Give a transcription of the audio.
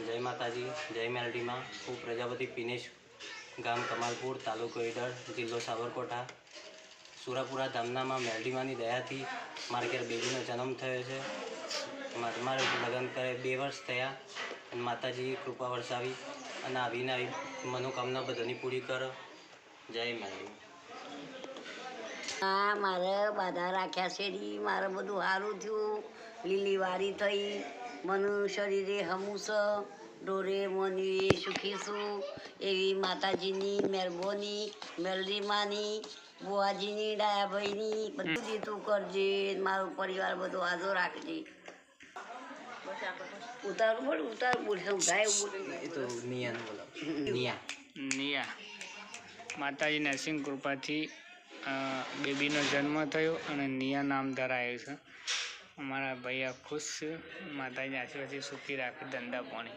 जय माताजी। जय मेलडी में। हूँ प्रजापति पिनेश, गाम कमालपुर, तालुको ईडर, जिल्लो साबरकांठा। सुरापुरा धामना में मेलडी मानी दया थी मारे घर बेबीनो जन्म थयो छे। मारे लग्न करे 2 वर्ष थया। माताजी कृपा वरसावी अने आवीने आई मनोकामना बधानी पूरी कर। जय मेलडी। मारे बाधा राख्या छे। मारे बधुं सारुं थयुं। लीली वारी थई। मन शरीरे हमू छ। डोरे मोनी सुखी छूं। एवी माताजीनी मेहरबानी, मेलडी मानी, बुआजीनी, डायाभाईनी बधुं ज तू करजे। मारो परिवार बधो आजो राखजे। उतार बोल, उतार बोल, समझाय बोल। तो निया ने बोला। निया निया माताजी नरसिंह कृपाथी बेबीनो जन्म थयो अने निया नाम धरायुं छे। अमारा भैया खुश, माताजी आशीर्वाद सुखी राखे, धंधा पाणी।